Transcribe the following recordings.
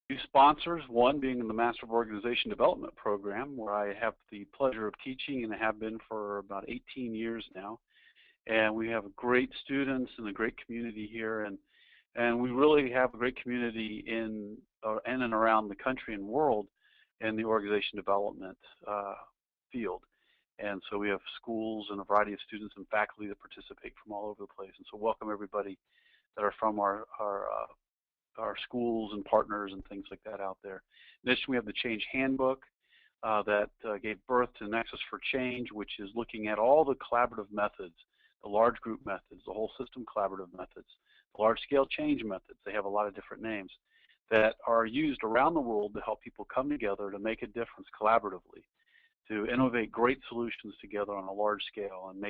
Two sponsors, one being the Master of Organization Development Program, where I have the pleasure of teaching and have been for about 18 years now. And we have great students and a great community here, and we really have a great community in and around the country and world in the organization development field. And so we have schools and a variety of students and faculty that participate from all over the place. And so welcome everybody that are from our schools and partners and things like that out there. In addition, we have the Change Handbook that gave birth to NEXUS for Change, which is looking at all the collaborative methods, the large group methods, the whole system collaborative methods, the large scale change methods. They have a lot of different names that are used around the world to help people come together to make a difference collaboratively, to innovate great solutions together on a large scale and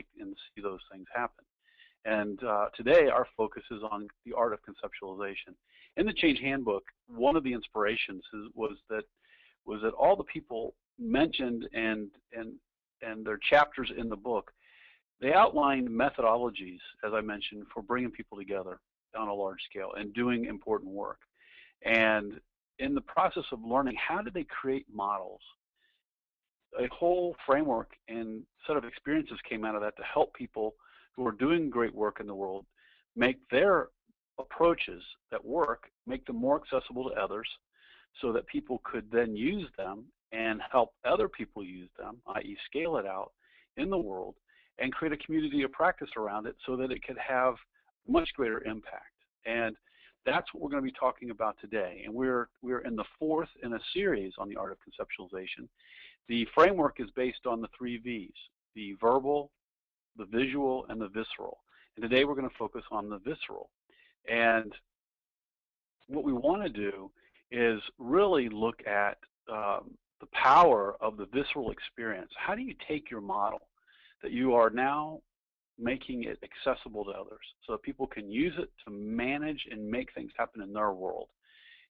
see those things happen. And today our focus is on the art of conceptualization. In the Change Handbook, one of the inspirations was that all the people mentioned and their chapters in the book, they outlined methodologies, as I mentioned, for bringing people together on a large scale and doing important work. And in the process of learning, how did they create models? A whole framework and set of experiences came out of that to help people who are doing great work in the world make their approaches that work, make them more accessible to others so that people could then use them and help other people use them, i.e. scale it out in the world and create a community of practice around it so that it could have much greater impact. And that's what we're going to be talking about today. And we're in the fourth in a series on the art of conceptualization. The framework is based on the 3 V's, the verbal, the visual, and the visceral. And today we're going to focus on the visceral. And what we want to do is really look at the power of the visceral experience. How do you take your model that you are now making it accessible to others so that people can use it to manage and make things happen in their world,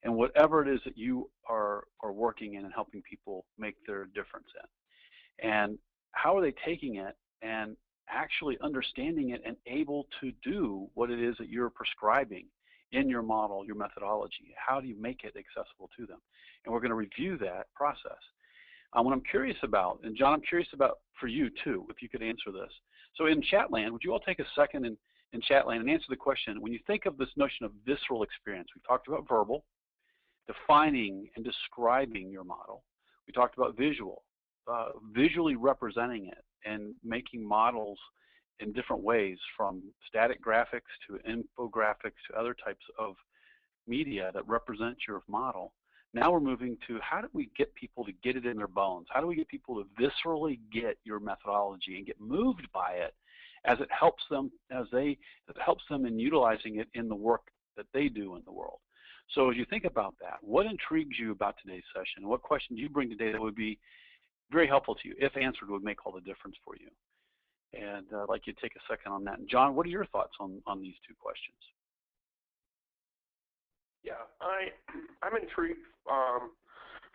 and whatever it is that you are working in and helping people make their difference in? And how are they taking it and actually understanding it and able to do what it is that you're prescribing in your model, your methodology? How do you make it accessible to them? And we're going to review that process. What I'm curious about, and John, I'm curious about for you too, if you could answer this. So in Chatland, would you all take a second in Chatland and answer the question, when you think of this notion of visceral experience, we've talked about verbal, defining and describing your model. We talked about visual, visually representing it and making models in different ways, from static graphics to infographics to other types of media that represent your model. Now we're moving to, how do we get people to get it in their bones? How do we get people to viscerally get your methodology and get moved by it as it helps them, in utilizing it in the work that they do in the world? So as you think about that, what intrigues you about today's session? What questions do you bring today that would be very helpful to you, if answered, would make all the difference for you? And I'd like you to take a second on that. And John, what are your thoughts on these two questions? Yeah, I'm intrigued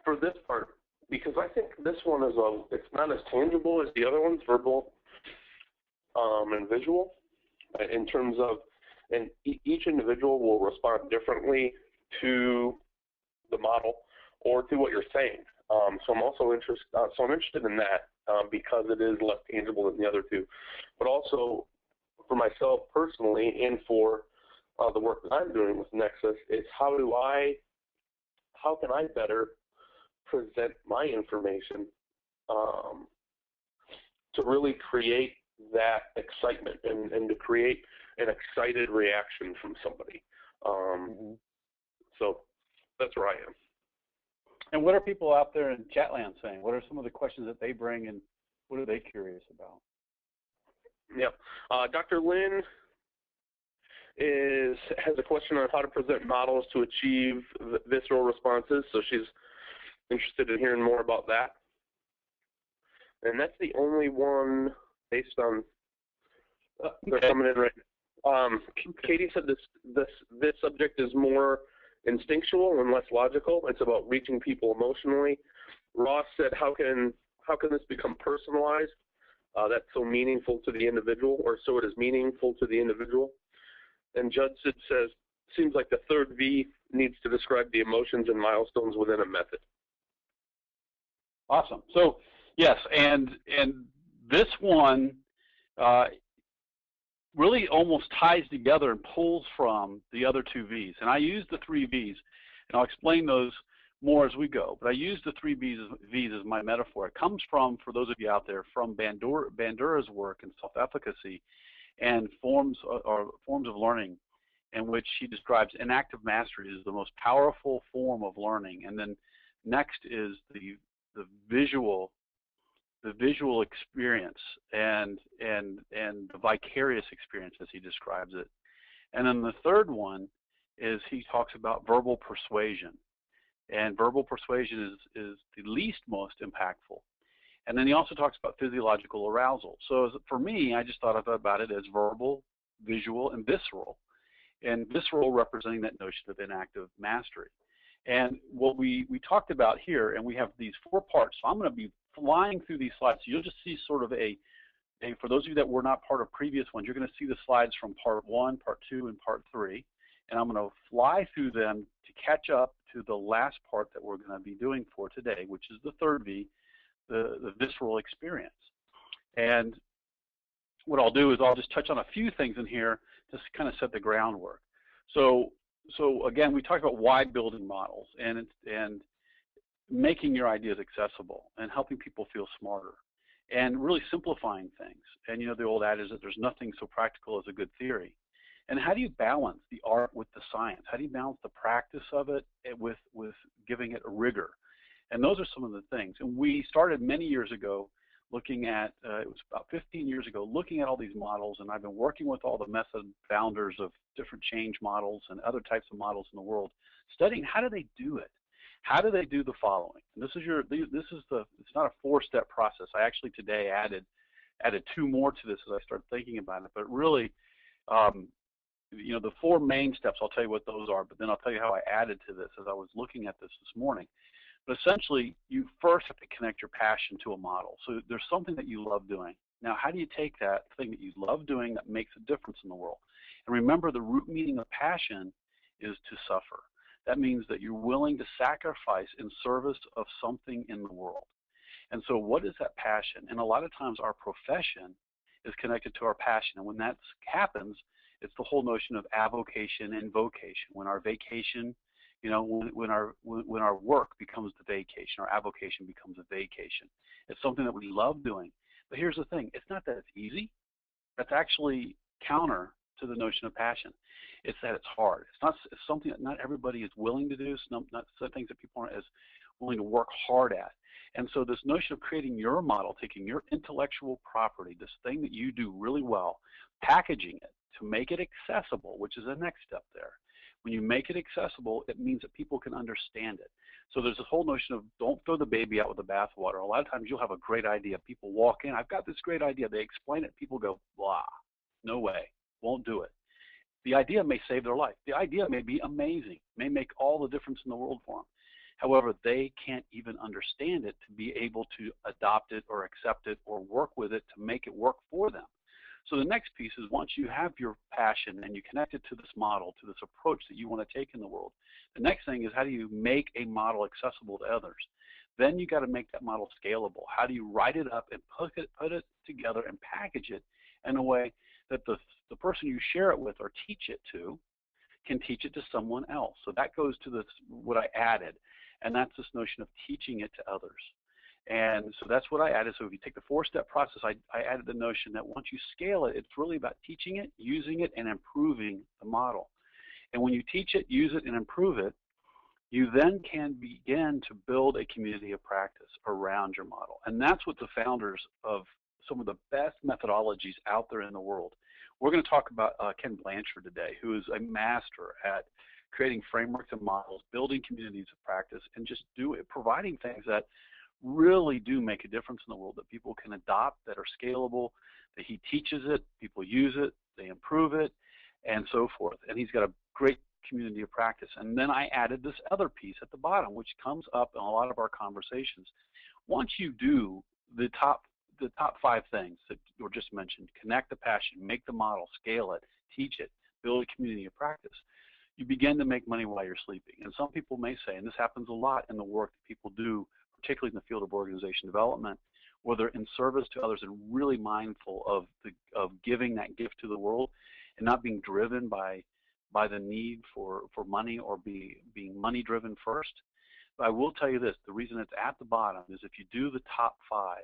for this part, because I think this one is it's not as tangible as the other ones, verbal and visual, in terms of, and each individual will respond differently to the model or to what you're saying. So I'm also interested in that because it is less tangible than the other two, but also for myself personally and for the work that I'm doing with NEXUS is how can I better present my information to really create that excitement and to create an excited reaction from somebody. So that's where I am. And what are people out there in Chatland saying? What are some of the questions that they bring, and what are they curious about? Yep. Dr. Lynn has a question on how to present models to achieve visceral responses, so she's interested in hearing more about that. And that's the only one based on they're coming in right now. Cady said this subject is more instinctual and less logical. It's about reaching people emotionally. Ross said, how can this become personalized? That's so meaningful to the individual, or so it is meaningful to the individual. And Judson says, seems like the third V needs to describe the emotions and milestones within a method. Awesome. So yes, and this one really almost ties together and pulls from the other two V's. And I use the three V's, and I'll explain those more as we go. But I use the three V's as my metaphor. It comes from, for those of you out there, from Bandura's work in self-efficacy and forms of learning, in which she describes inactive mastery as the most powerful form of learning. And then next is the visual experience and the vicarious experience, as he describes it. And then the third one is he talks about verbal persuasion. And verbal persuasion is the least most impactful. And then he also talks about physiological arousal. So for me, I just thought about it as verbal, visual, and visceral. And visceral representing that notion of inactive mastery. And what we talked about here, and we have these 4 parts. So I'm going to be flying through these slides. So you'll just see sort of for those of you that were not part of previous ones, you're going to see the slides from part 1, part 2, and part 3. And I'm going to fly through them to catch up to the last part that we're going to be doing for today, which is the third V, the visceral experience. And what I'll do is I'll just touch on a few things in here to kind of set the groundwork. So again, we talked about why building models and making your ideas accessible and helping people feel smarter and really simplifying things. And you know the old adage is that there's nothing so practical as a good theory. And how do you balance the art with the science? How do you balance the practice of it with giving it a rigor? And those are some of the things. And we started many years ago looking at, it was about 15 years ago, looking at all these models, and I've been working with all the method founders of different change models and other types of models in the world, studying how do they do it? How do they do the following? And this is it's not a 4-step process. I actually today added 2 more to this as I started thinking about it, but really, you know, the 4 main steps, I'll tell you what those are, but then I'll tell you how I added to this as I was looking at this morning. But essentially, you first have to connect your passion to a model. So there's something that you love doing. Now, how do you take that thing that you love doing that makes a difference in the world? And remember, the root meaning of passion is to suffer. That means that you're willing to sacrifice in service of something in the world. And so what is that passion? And a lot of times our profession is connected to our passion. And when that happens, it's the whole notion of avocation and vocation. When our vacation, you know, when our work becomes the vacation, our avocation becomes a vacation. It's something that we love doing. But here's the thing, it's not that it's easy. That's actually counter to the notion of passion. It's that it's hard. It's something that not everybody is willing to do. It's not some things that people aren't as willing to work hard at. And so this notion of creating your model, taking your intellectual property, this thing that you do really well, packaging it to make it accessible, which is the next step there. When you make it accessible, it means that people can understand it. So there's this whole notion of don't throw the baby out with the bathwater. A lot of times you'll have a great idea. People walk in, I've got this great idea. They explain it. People go, blah, no way, won't do it. The idea may save their life. The idea may be amazing, may make all the difference in the world for them. However, they can't even understand it to be able to adopt it or accept it or work with it to make it work for them. So the next piece is once you have your passion and you connect it to this model, to this approach that you want to take in the world, the next thing is how do you make a model accessible to others? Then you got to make that model scalable. How do you write it up and put it together and package it in a way that the person you share it with or teach it to can teach it to someone else? So that goes to this, what I added, and that's this notion of teaching it to others. And so that's what I added. So if you take the 4-step process, I added the notion that once you scale it, it's really about teaching it, using it, and improving the model. And when you teach it, use it, and improve it, you then can begin to build a community of practice around your model. And that's what the founders of some of the best methodologies out there in the world. We're going to talk about Ken Blanchard today, who is a master at creating frameworks and models, building communities of practice, and just providing things that really do make a difference in the world, that people can adopt, that are scalable, that he teaches it, people use it, they improve it, and so forth. And he's got a great community of practice. And then I added this other piece at the bottom, which comes up in a lot of our conversations. Once you do the top 5 things that were just mentioned, connect the passion, make the model, scale it, teach it, build a community of practice, you begin to make money while you're sleeping. And some people may say, and this happens a lot in the work that people do, particularly in the field of organization development, where they're in service to others and really mindful of giving that gift to the world and not being driven by the need for money or being money driven first. But I will tell you this, the reason it's at the bottom is if you do the top 5,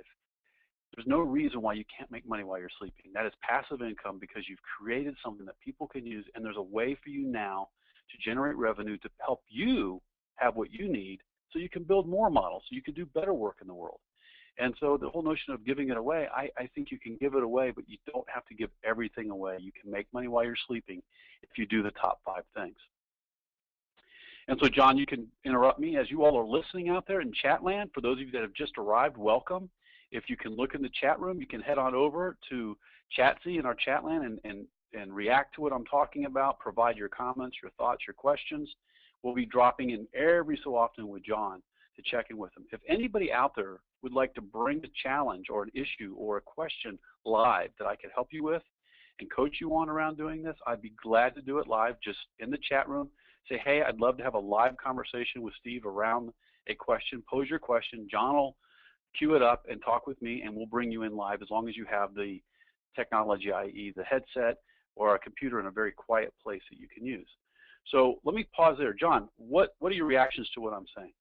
there's no reason why you can't make money while you're sleeping. That is passive income because you've created something that people can use, and there's a way for you now to generate revenue to help you have what you need so you can build more models, so you can do better work in the world. And so the whole notion of giving it away, I think you can give it away, but you don't have to give everything away. You can make money while you're sleeping if you do the top 5 things. And so, John, you can interrupt me as you all are listening out there in chat land. For those of you that have just arrived, welcome. If you can look in the chat room, you can head on over to Chatsy in our chat land and react to what I'm talking about, provide your comments, your thoughts, your questions. We'll be dropping in every so often with John to check in with him. If anybody out there would like to bring a challenge or an issue or a question live that I could help you with and coach you on around doing this, I'd be glad to do it live just in the chat room. Say, hey, I'd love to have a live conversation with Steve around a question. Pose your question. John will queue it up and talk with me, and we'll bring you in live as long as you have the technology, i.e. the headset or a computer in a very quiet place that you can use. So let me pause there. John, what are your reactions to what I'm saying?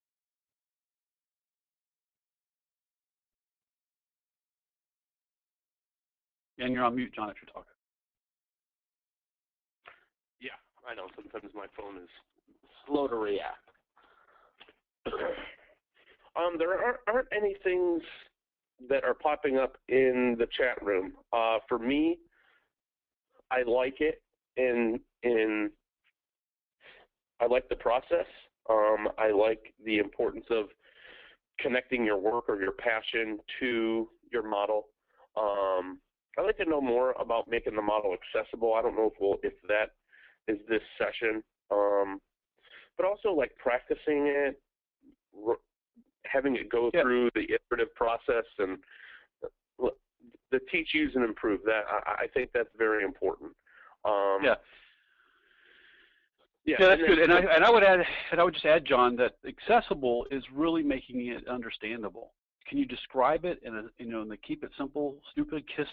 And you're on mute, John, if you're talking. Yeah, I know. Sometimes my phone is slow to react. There aren't any things that are popping up in the chat room. For me, I like it, and I like the process. I like the importance of connecting your work or your passion to your model. I'd like to know more about making the model accessible. I don't know if that is this session, but also like practicing it, having it go through the iterative process, and the teach, use, and improve. That I think that's very important. Yeah, that's good. And I would just add, John, that accessible is really making it understandable. Can you describe it in a keep it simple, stupid, KISS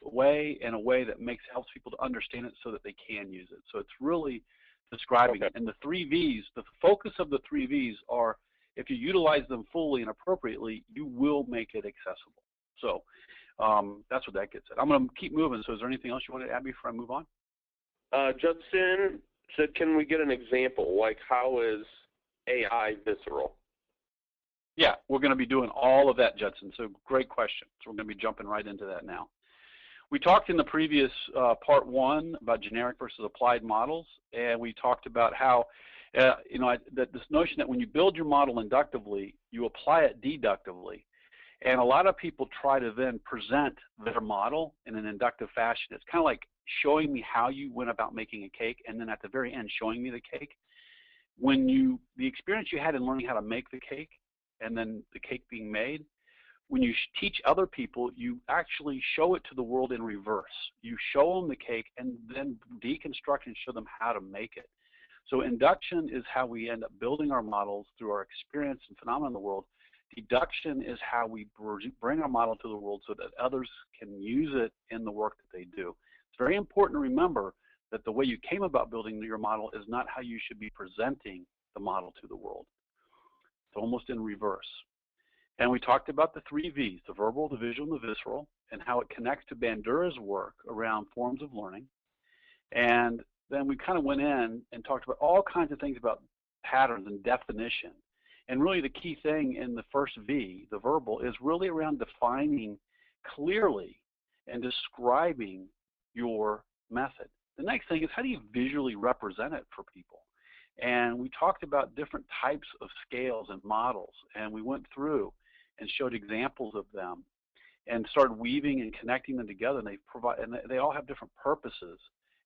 way, in a way that helps people to understand it so that they can use it? So it's really describing it. And the 3 V's, the focus of the 3 V's are, if you utilize them fully and appropriately, you will make it accessible. So that's what that gets at. I'm going to keep moving. So is there anything else you want to add before I move on? Judson said, can we get an example? Like, how is AI visceral? Yeah, we're going to be doing all of that, Judson. So great question. So we're going to be jumping right into that now. We talked in the previous part 1 about generic versus applied models, and we talked about how this notion that when you build your model inductively, you apply it deductively. And a lot of people try to then present their model in an inductive fashion. It's kind of like showing me how you went about making a cake, and then at the very end showing me the cake. The experience you had in learning how to make the cake and then the cake being made, when you teach other people, you actually show it to the world in reverse. You show them the cake and then deconstruct and show them how to make it. So induction is how we end up building our models through our experience and phenomena in the world. Deduction is how we bring our model to the world so that others can use it in the work that they do. It's very important to remember that the way you came about building your model is not how you should be presenting the model to the world. It's almost in reverse. And we talked about the 3 V's, the verbal, the visual, and the visceral, and how it connects to Bandura's work around forms of learning. And then we kind of went in and talked about all kinds of things about patterns and definition. And really the key thing in the first V, the verbal, is really around defining clearly and describing your method. The next thing is, how do you visually represent it for people? And we talked about different types of scales and models, and we went through and showed examples of them and started weaving and connecting them together, and they all have different purposes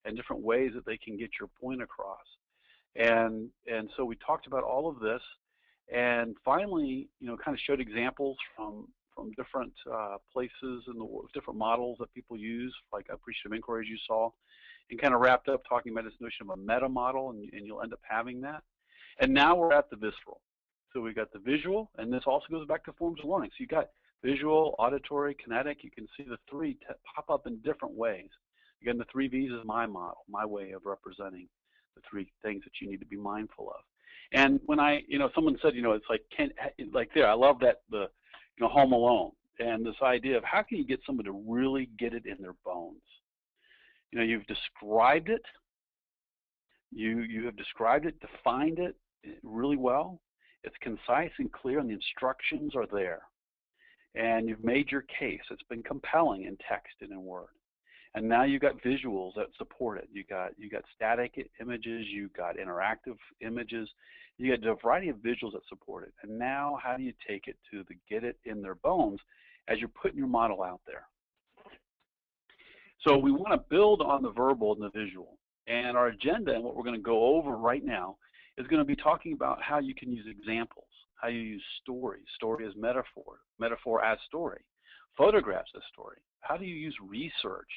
and different ways that they can get your point across. And so we talked about all of this, and finally, kind of showed examples from different places in the world, different models that people use, like appreciative inquiry, as you saw, and kind of wrapped up talking about this notion of a meta model, and you'll end up having that. And now we're at the visceral. So we got the visual, and this also goes back to forms of learning. So you got visual, auditory, kinetic. You can see the three pop up in different ways. Again, the 3 V's is my model, my way of representing the 3 things that you need to be mindful of. And when someone said, it's like there, I love that, the Home Alone, and this idea of how can you get someone to really get it in their bones. You've described it. You have described it, defined it really well. It's concise and clear, and the instructions are there. And you've made your case. It's been compelling in text and in word. And now you've got visuals that support it. You got static images. You got interactive images. You got a variety of visuals that support it. And now, how do you take it to the get it in their bones as you're putting your model out there? So we want to build on the verbal and the visual. And our agenda, and what we're going to go over right now, is going to be talking about how you can use examples, how you use story as metaphor, metaphor as story, photographs as story. How do you use research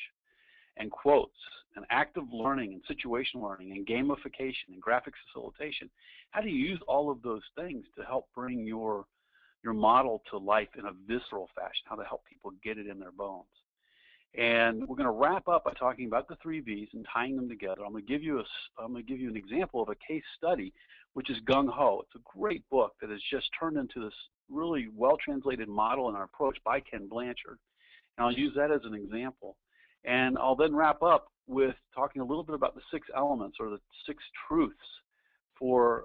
and quotes and active learning and situational learning and gamification and graphics facilitation? How do you use all of those things to help bring your model to life in a visceral fashion, how to help people get it in their bones? And we're going to wrap up by talking about the 3 V's and tying them together. I'm going to give you an example of a case study, which is Gung Ho. It's a great book that has just turned into this really well-translated model and approach by Ken Blanchard. And I'll use that as an example. And I'll then wrap up with talking a little bit about the 6 elements, or the 6 truths for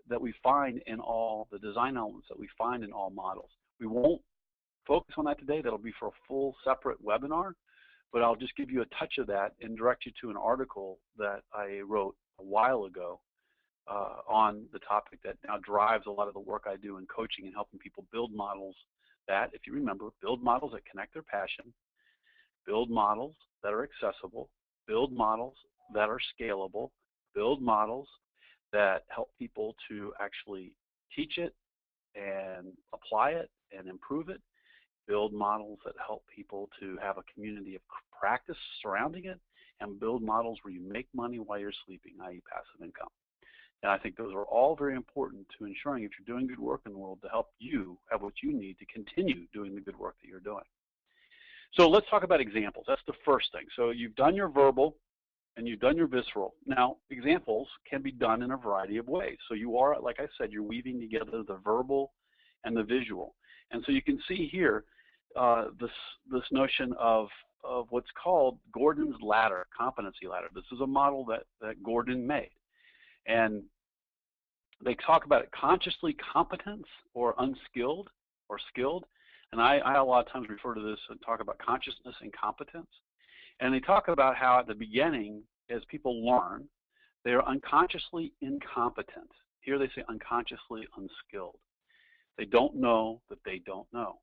that we find in all the design elements that we find in all models. We won't focus on that today. That'll be for a full separate webinar. But I'll just give you a touch of that and direct you to an article that I wrote a while ago on the topic that now drives a lot of the work I do in coaching and helping people build models that, if you remember, build models that connect their passion, build models that are accessible, build models that are scalable, build models that help people to actually teach it and apply it and improve it, build models that help people to have a community of practice surrounding it, and build models where you make money while you're sleeping, i.e. passive income. And I think those are all very important to ensuring, if you're doing good work in the world, to help you have what you need to continue doing the good work that you're doing. So let's talk about examples. That's the first thing. So you've done your verbal and you've done your visceral. Now, examples can be done in a variety of ways. So you are, like I said, you're weaving together the verbal and the visual. And so you can see here this notion of what's called Gordon's ladder, competency ladder. This is a model that Gordon made. And they talk about it consciously competent or unskilled or skilled. And I a lot of times refer to this and talk about consciousness and competence. And they talk about how at the beginning, as people learn, they are unconsciously incompetent. Here they say unconsciously unskilled. They don't know that they don't know.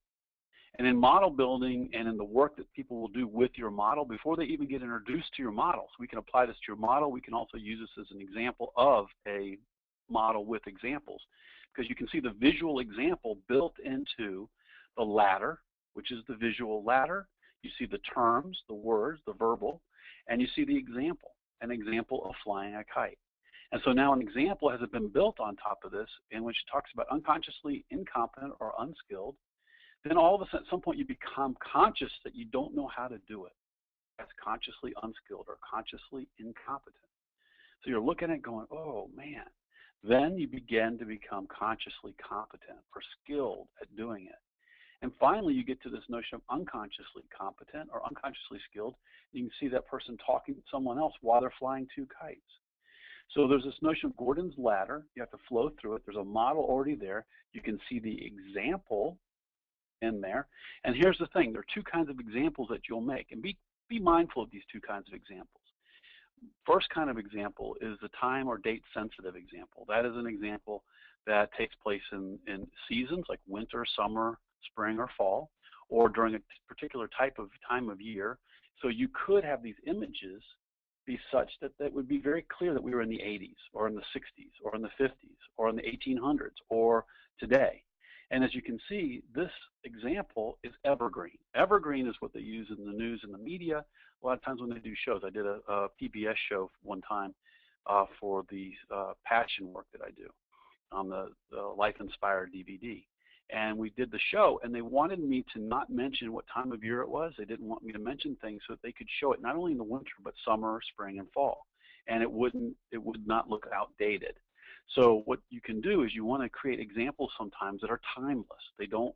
And in model building and in the work that people will do with your model, before they even get introduced to your model, so we can apply this to your model, we can also use this as an example of a model with examples. Because you can see the visual example built into the ladder, which is the visual ladder. You see the terms, the words, the verbal, and you see the example, an example of flying a kite. And so now an example has been built on top of this, in which it talks about unconsciously incompetent or unskilled. Then all of a sudden, at some point, you become conscious that you don't know how to do it. That's consciously unskilled or consciously incompetent. So you're looking at it going, oh, man. Then you begin to become consciously competent or skilled at doing it. And finally, you get to this notion of unconsciously competent or unconsciously skilled. You can see that person talking to someone else while they're flying 2 kites. So there's this notion of Gordon's ladder. You have to flow through it. There's a model already there. You can see the example in there. And here's the thing. There are 2 kinds of examples that you'll make. And be mindful of these 2 kinds of examples. First kind of example is the time or date sensitive example. That is an example that takes place in seasons like winter, summer, spring, or fall, or during a particular time of year. So you could have these images be such that it would be very clear that we were in the 80s or in the 60s or in the 50s or in the 1800s or today. And as you can see, this example is evergreen. Evergreen is what they use in the news and the media a lot of times when they do shows. I did a PBS show one time for the passion work that I do on the Life Inspired DVD. And we did the show, and they wanted me to not mention what time of year it was. They didn't want me to mention things so that they could show it not only in the winter, but summer, spring, and fall. And it would not look outdated. So what you can do is you want to create examples sometimes that are timeless. They don't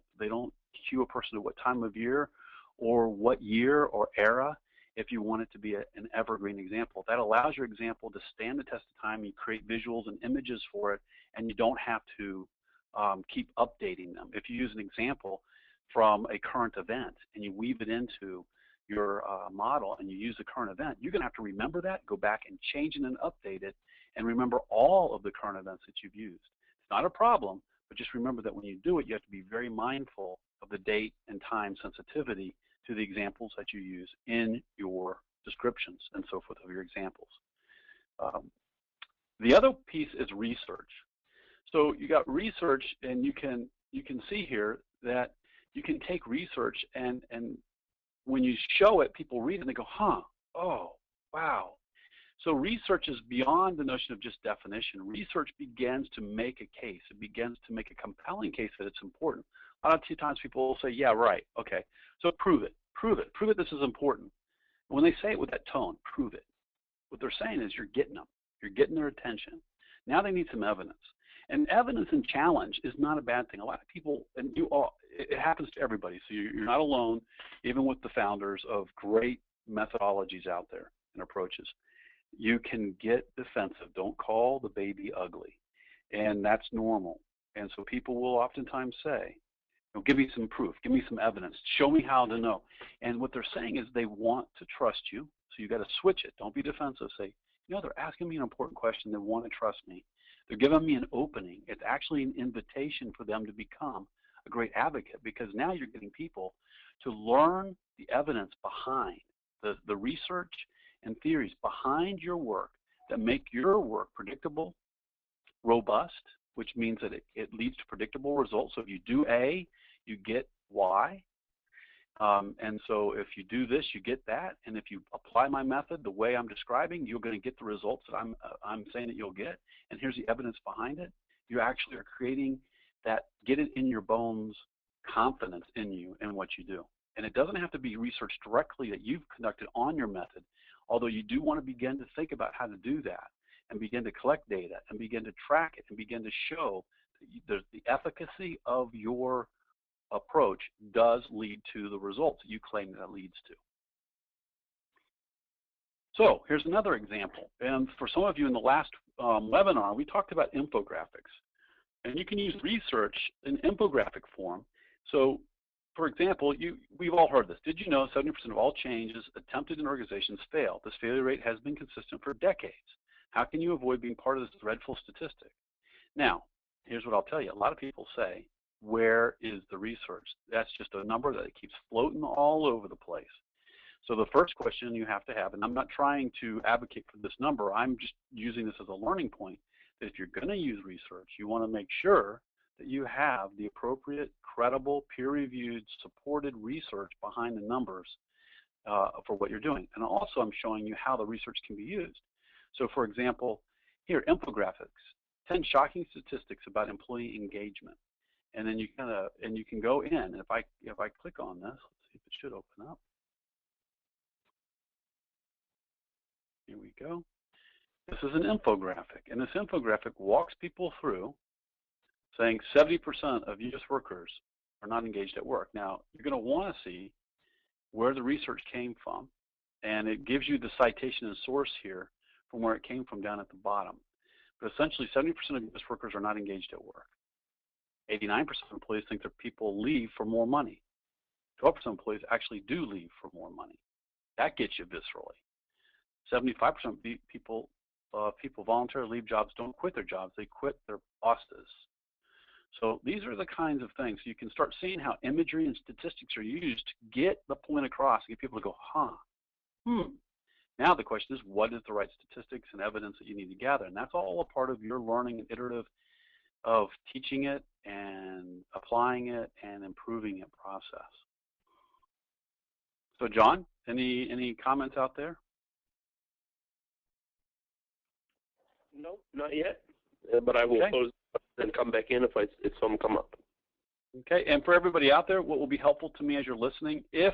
cue a person to what time of year or what year or era if you want it to be an evergreen example. That allows your example to stand the test of time. You create visuals and images for it, and you don't have to keep updating them. If you use an example from a current event and you weave it into your model and you use the current event, you're going to have to remember that, go back and change it and update it, and remember all of the current events that you've used. It's not a problem, but just remember that when you do it, you have to be very mindful of the date and time sensitivity to the examples that you use in your descriptions and so forth of your examples. The other piece is research. So you got research, and you can see here that you can take research and when you show it, people read it and they go, huh, oh, wow. So research is beyond the notion of just definition. Research begins to make a case. It begins to make a compelling case that it's important. A lot of times people will say, yeah, right, okay, so prove it, prove it, prove it this is important. And when they say it with that tone, prove it, what they're saying is you're getting them. You're getting their attention. Now they need some evidence. And evidence and challenge is not a bad thing. A lot of people, and you all, it happens to everybody, so you're not alone, even with the founders of great methodologies out there and approaches. You can get defensive. Don't call the baby ugly. And that's normal. And so people will oftentimes say, give me some proof, give me some evidence, show me how to know. And what they're saying is they want to trust you, so you got to switch it. Don't be defensive. Say, they're asking me an important question. They want to trust me. They're giving me an opening. It's actually an invitation for them to become a great advocate, because now you're getting people to learn the evidence behind the research and theories behind your work that make your work predictable, robust, which means that it leads to predictable results. So if you do A, you get Y. And so if you do this, you get that. And if you apply my method the way I'm describing, you're going to get the results that I'm saying that you'll get. And here's the evidence behind it. You actually are creating that get it in your bones confidence in you and what you do. And it doesn't have to be research directly that you've conducted on your method, although you do want to begin to think about how to do that and begin to collect data and begin to track it and begin to show that the efficacy of your approach does lead to the results that you claim that it leads to. So here's another example. And for some of you in the last webinar, we talked about infographics. And you can use research in infographic form. So for example, we've all heard this. Did you know 70% of all changes attempted in organizations fail? This failure rate has been consistent for decades. How can you avoid being part of this dreadful statistic? Now, here's what I'll tell you. A lot of people say, where is the research? That's just a number that keeps floating all over the place. So the first question you have to have, and I'm not trying to advocate for this number, I'm just using this as a learning point, that if you're going to use research, you want to make sure that you have the appropriate, credible, peer-reviewed, supported research behind the numbers for what you're doing. And also I'm showing you how the research can be used. So for example, here, infographics, 10 shocking statistics about employee engagement. And then you can go in, and if I click on this, let's see if it should open up. Here we go. This is an infographic, and this infographic walks people through saying 70% of U.S. workers are not engaged at work. Now, you're going to want to see where the research came from, and it gives you the citation and source here from where it came from down at the bottom. But essentially, 70% of U.S. workers are not engaged at work. 89% of employees think that people leave for more money. 12% of employees actually do leave for more money. That gets you viscerally. 75% of people voluntarily leave jobs, don't quit their jobs, they quit their bosses. So these are the kinds of things. You can start seeing how imagery and statistics are used to get the point across and get people to go, Now the question is, what is the right statistics and evidence that you need to gather? And that's all a part of your learning and iterative of teaching it and applying it and improving it process. So John, any comments out there? No, not yet, but I will close and come back in if some come up. Okay, and for everybody out there, what will be helpful to me as you're listening, if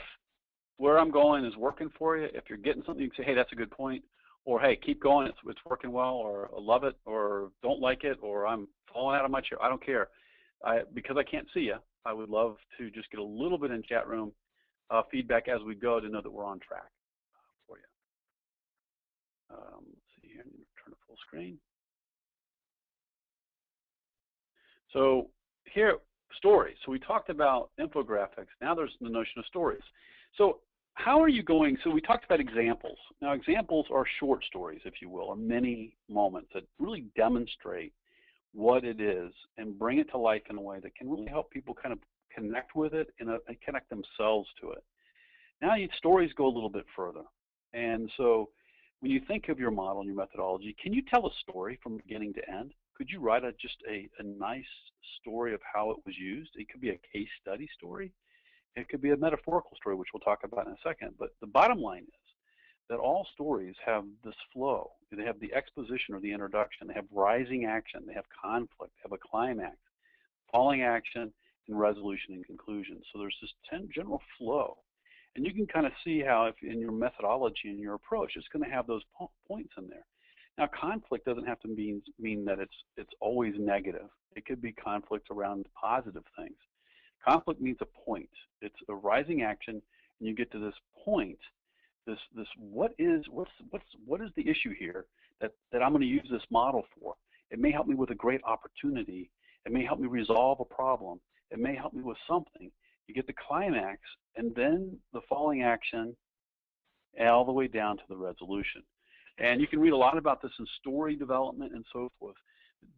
where I'm going is working for you, if you're getting something, you can say, hey, that's a good point, or hey, keep going, it's working well, or I love it, or don't like it, or I'm falling out of my chair. I don't care. Because I can't see you, I would love to just get a little bit in chat room feedback as we go to know that we're on track for you. Let's see here, turn to full screen. So here, stories. So we talked about infographics. Now there's the notion of stories. So how are you going? So we talked about examples. Now examples are short stories, if you will, or mini moments that really demonstrate what it is and bring it to life in a way that can really help people kind of connect with it and connect themselves to it. Now stories go a little bit further. And so when you think of your model and your methodology, can you tell a story from beginning to end? Could you write just a nice story of how it was used? It could be a case study story. It could be a metaphorical story, which we'll talk about in a second. But the bottom line is that all stories have this flow. They have the exposition or the introduction. They have rising action. They have conflict. They have a climax, falling action, and resolution and conclusion. So there's this general flow. And you can kind of see how if in your methodology and your approach, it's going to have those points in there. Now, conflict doesn't have to mean that it's always negative. It could be conflict around positive things. Conflict means a point. It's a rising action, and you get to this point. What is the issue here that I'm going to use this model for? It may help me with a great opportunity. It may help me resolve a problem. It may help me with something. You get the climax, and then the falling action, all the way down to the resolution. And you can read a lot about this in story development and so forth.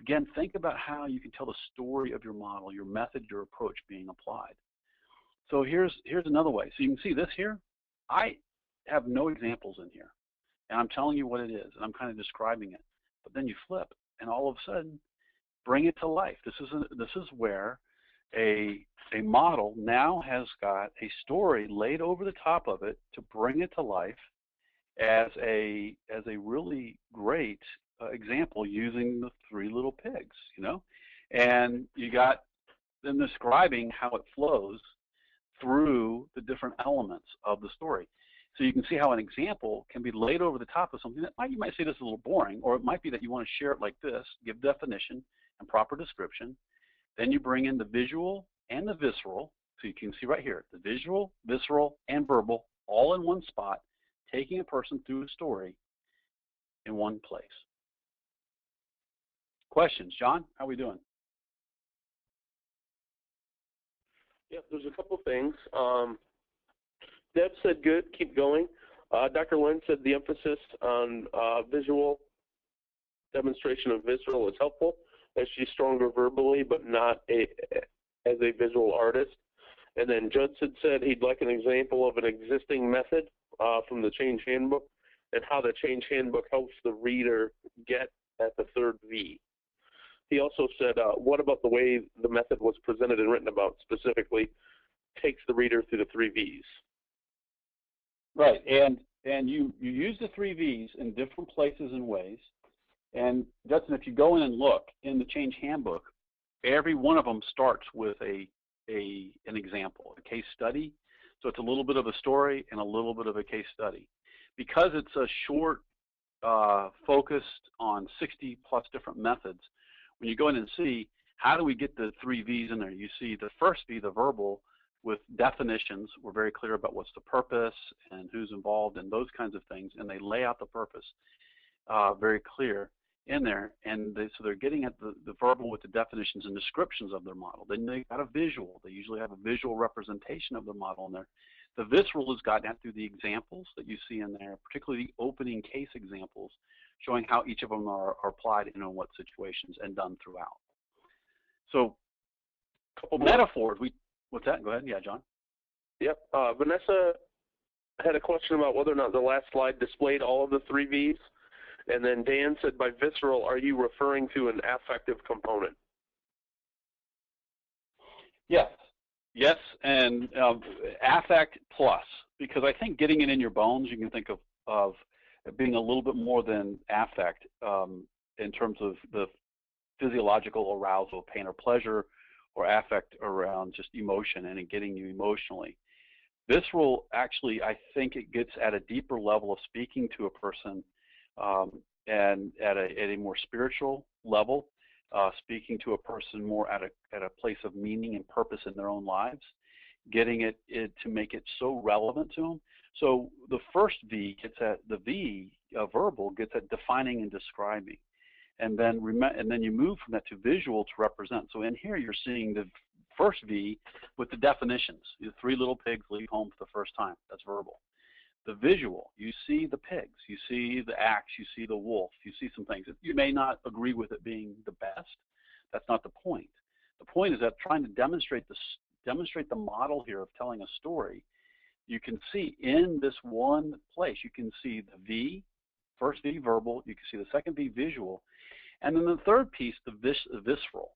Again, think about how you can tell the story of your model, your method, your approach being applied. So here's another way. So you can see this here. I have no examples in here, and I'm telling you what it is, and I'm kind of describing it. But then you flip, and all of a sudden, bring it to life. This is where a model now has got a story laid over the top of it to bring it to life as a really great example using the three little pigs, and you got them describing how it flows through the different elements of the story. So you can see how an example can be laid over the top of something that you might say this is a little boring, or it might be that you want to share it like this, give definition and proper description. Then you bring in the visual and the visceral. So you can see right here, the visual, visceral, and verbal all in one spot, taking a person through a story in one place. Questions? John, how are we doing? Yeah, there's a couple things. Deb said good, keep going. Dr. Lynn said the emphasis on visual demonstration of visceral is helpful, as she's stronger verbally, but not as a visual artist. And then Judson said he'd like an example of an existing method from the Change Handbook and how the Change Handbook helps the reader get at the third V. He also said, what about the way the method was presented and written about specifically takes the reader through the three Vs? Right, and you use the three Vs in different places and ways. And Judson, if you go in and look in the Change Handbook, every one of them starts with an example, a case study. So it's a little bit of a story and a little bit of a case study. Because it's a short, focused on 60 plus different methods, when you go in and see how do we get the three Vs in there, you see the first V, the verbal, with definitions. We're very clear about what's the purpose and who's involved and those kinds of things, and they lay out the purpose very clear in there. And so they're getting at the verbal with the definitions and descriptions of their model. Then they got a visual. They usually have a visual representation of the model in there. The visceral is gotten at through the examples that you see in there, particularly the opening case examples, showing how each of them are applied in what situations and done throughout. So a couple metaphors. What's that? Go ahead. Yeah, John. Yep. Vanessa had a question about whether or not the last slide displayed all of the three Vs. And then Dan said, by visceral, are you referring to an affective component? Yes, yes, and affect plus, because I think getting it in your bones, you can think of it being a little bit more than affect in terms of the physiological arousal, pain or pleasure, or affect around just emotion and getting you emotionally. Visceral, actually, I think it gets at a deeper level of speaking to a person and at a more spiritual level, speaking to a person more at a place of meaning and purpose in their own lives, getting it to make it so relevant to them. So the first V gets at the V, verbal, gets at defining and describing. And then you move from that to visual to represent. So in here you're seeing the first V with the definitions. The 3 little pigs leave home for the first time. That's verbal. The visual, you see the pigs, you see the axe, you see the wolf, you see some things. You may not agree with it being the best. That's not the point. The point is that trying to demonstrate the model here of telling a story, you can see in this one place, you can see the V, first V verbal, you can see the second V visual, and then the third piece, the visceral.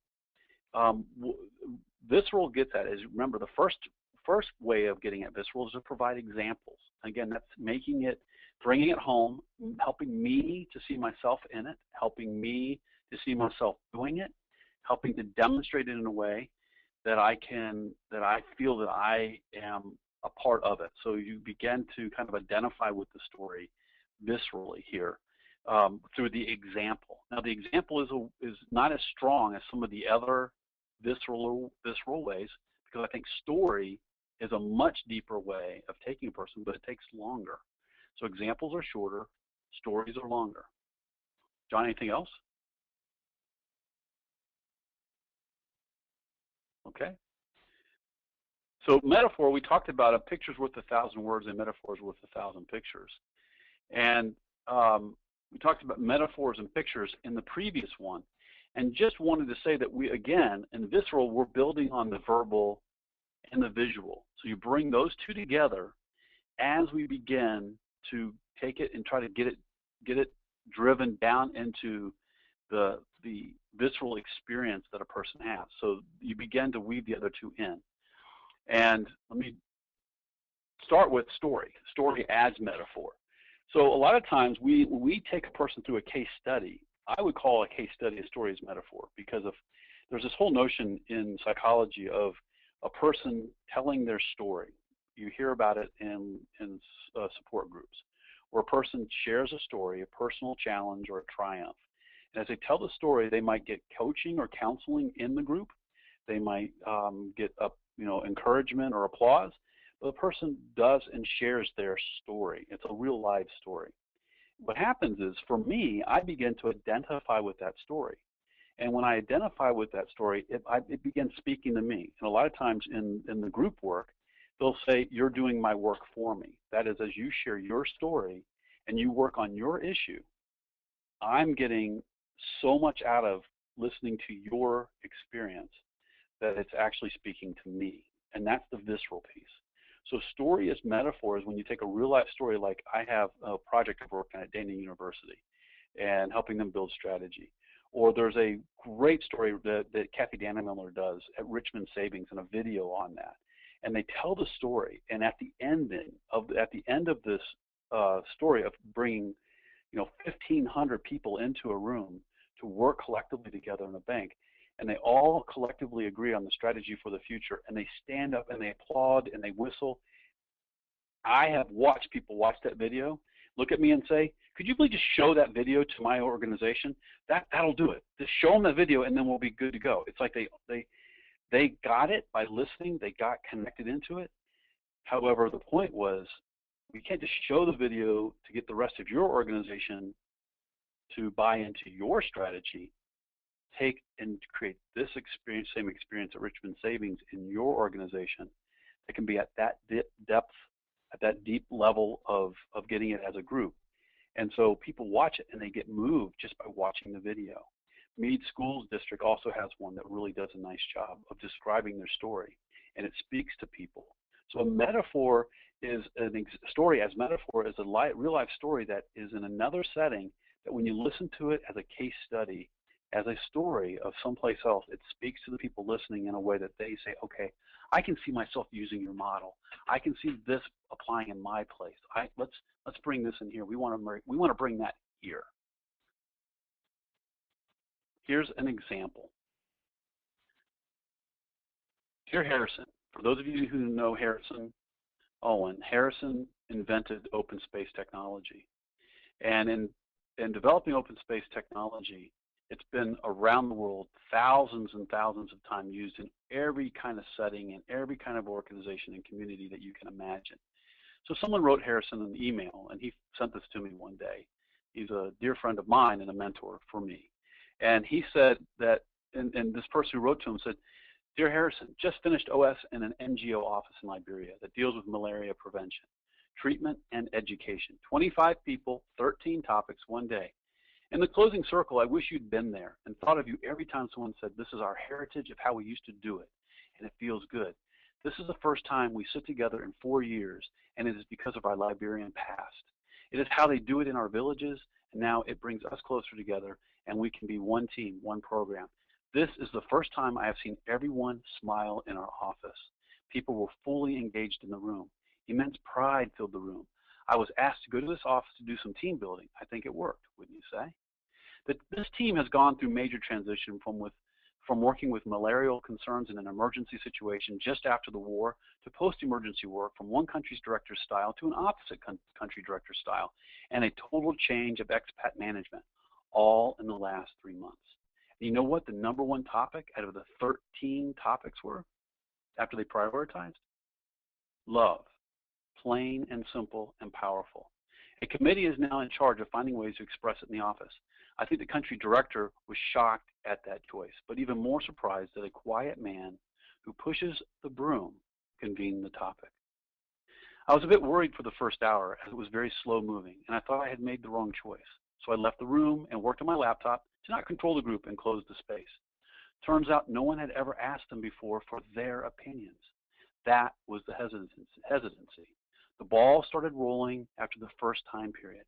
Visceral gets at is, remember, the first way of getting at visceral is to provide examples. Again, that's making it, bringing it home, helping me to see myself in it, helping me to see myself doing it, helping to demonstrate it in a way that I feel that I am a part of it. So you begin to kind of identify with the story viscerally here through the example. Now the example is not as strong as some of the other visceral ways, because I think story is a much deeper way of taking a person, but it takes longer. So examples are shorter, stories are longer. John, anything else? Okay. So metaphor, we talked about a picture's worth 1,000 words and metaphors worth 1,000 pictures. And we talked about metaphors and pictures in the previous one. And just wanted to say that we, again, in visceral, we're building on the verbal and the visual. So you bring those two together as we begin to take it and try to get it driven down into the visceral experience that a person has. So you begin to weave the other two in. And let me start with story. Story adds metaphor. So a lot of times we take a person through a case study. I would call a case study a story as metaphor, because there's this whole notion in psychology of a person telling their story. You hear about it in support groups, where a person shares a story, a personal challenge or a triumph. And as they tell the story, they might get coaching or counseling in the group. They might get encouragement or applause. But the person does and shares their story. It's a real live story. What happens is, for me, I begin to identify with that story. And when I identify with that story, it begins speaking to me. And a lot of times in the group work, they'll say, you're doing my work for me. That is, as you share your story and you work on your issue, I'm getting so much out of listening to your experience that it's actually speaking to me. And that's the visceral piece. So story as metaphor is when you take a real life story, like I have a project of work at Dana University and helping them build strategy. Or there's a great story that Kathy Dannemiller does at Richmond Savings and a video on that. And they tell the story, and at the end of this story of bringing 1,500 people into a room to work collectively together in a bank, and they all collectively agree on the strategy for the future, and they stand up and they applaud and they whistle. I have watched people watch that video, look at me and say, could you please just show that video to my organization? That'll do it. Just show them the video and then we'll be good to go. It's like they got it by listening, they got connected into it. However, the point was, we can't just show the video to get the rest of your organization to buy into your strategy. Take and create this experience, same experience at Richmond Savings in your organization that can be at that depth, at that deep level of getting it as a group. And so people watch it and they get moved just by watching the video. Meade Schools District also has one that really does a nice job of describing their story, and it speaks to people. So a metaphor is a story as metaphor is a real life story that is in another setting, that when you listen to it as a case study, as a story of someplace else, it speaks to the people listening in a way that they say, okay, I can see myself using your model. I can see this applying in my place. Let's bring this in here. We want to bring that here. Here's an example. Dear Harrison, for those of you who know Harrison Owen, Harrison invented open space technology. And in developing open space technology, it's been around the world thousands and thousands of times used in every kind of setting and every kind of organization and community that you can imagine. So someone wrote Harrison an email, and he sent this to me one day. He's a dear friend of mine and a mentor for me. And he said that, and this person who wrote to him said, Dear Harrison, just finished OS in an NGO office in Liberia that deals with malaria prevention, treatment, and education. 25 people, 13 topics, one day. In the closing circle, I wish you'd been there and thought of you every time someone said, this is our heritage of how we used to do it, and it feels good. This is the first time we sit together in 4 years, and it is because of our Liberian past. It is how they do it in our villages, and now it brings us closer together, and we can be one team, one program. This is the first time I have seen everyone smile in our office. People were fully engaged in the room. Immense pride filled the room. I was asked to go to this office to do some team building. I think it worked, wouldn't you say? This team has gone through major transition from working with malarial concerns in an emergency situation just after the war to post-emergency work from one country's director's style to an opposite country director's style, and a total change of expat management, all in the last 3 months. And you know what the #1 topic out of the 13 topics were after they prioritized? Love. Plain and simple and powerful. A committee is now in charge of finding ways to express it in the office. I think the country director was shocked at that choice, but even more surprised that a quiet man who pushes the broom convened the topic. I was a bit worried for the first hour as it was very slow moving, and I thought I had made the wrong choice. So I left the room and worked on my laptop to not control the group and close the space. Turns out no one had ever asked them before for their opinions. That was the hesitancy. The ball started rolling after the first time period.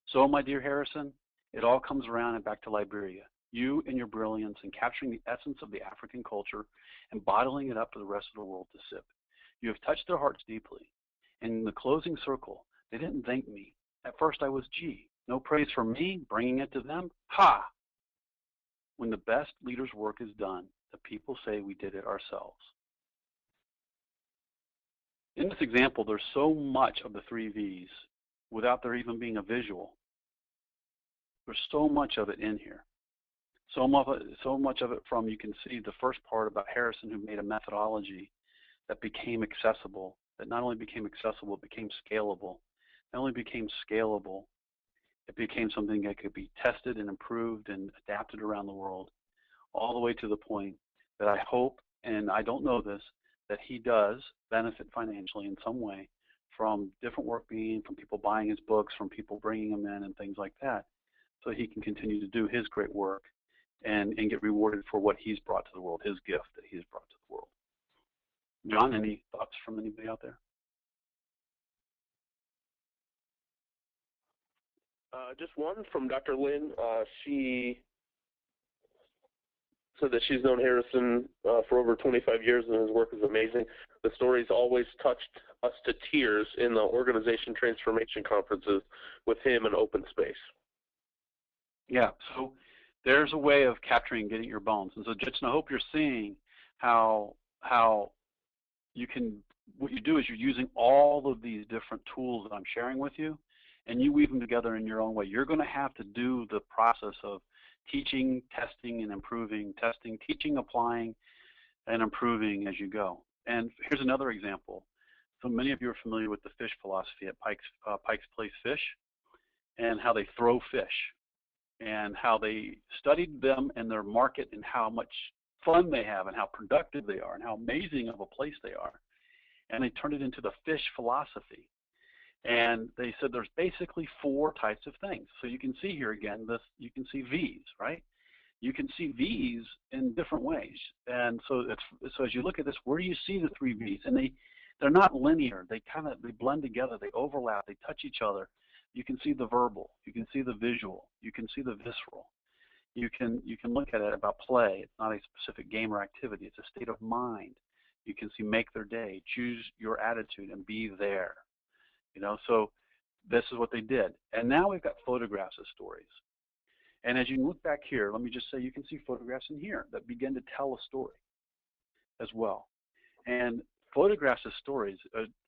So, my dear Harrison, it all comes around and back to Liberia. You and your brilliance in capturing the essence of the African culture and bottling it up for the rest of the world to sip. You have touched their hearts deeply. In the closing circle, they didn't thank me. At first I was, gee, no praise for me, bringing it to them? Ha! When the best leader's work is done, the people say we did it ourselves. In this example, there's so much of the 3 V's without there even being a visual. There's so much of it in here. So much of it from, you can see the first part about Harrison, who made a methodology that became accessible, that not only became accessible, it became scalable. Not only became scalable, it became something that could be tested and improved and adapted around the world, all the way to the point that I hope, and I don't know this, that he does benefit financially in some way from different work from people buying his books, from people bringing him in and things like that, so he can continue to do his great work and get rewarded for what he's brought to the world, his gift that he's brought to the world. John, any thoughts from anybody out there? Just one from Dr. Lynn. She said that she's known Harrison for over 25 years and his work is amazing. The stories always touched us to tears in the organization transformation conferences with him in open space. Yeah, so there's a way of capturing, getting your bones. And so, Jitson, I hope you're seeing how you can, what you do is you're using all of these different tools that I'm sharing with you, and you weave them together in your own way. You're going to have to do the process of teaching, testing, and improving, testing, teaching, applying, and improving as you go. And here's another example. So many of you are familiar with the fish philosophy at Pike's Place Fish, and how they throw fish, and how they studied them and their market and how much fun they have and how productive they are and how amazing of a place they are. And they turned it into the fish philosophy. And they said there's basically 4 types of things. So you can see here again, you can see V's, right? You can see V's in different ways. And so as you look at this, where do you see the 3 V's? And they're not linear. They blend together. They overlap. They touch each other. You can see the verbal. You can see the visual. You can see the visceral. You can look at it about play. It's not a specific game or activity. It's a state of mind. You can see make their day, choose your attitude, and be there. So this is what they did. And now we've got photographs of stories. And as you look back here, let me just say you can see photographs in here that begin to tell a story as well. And photographs of stories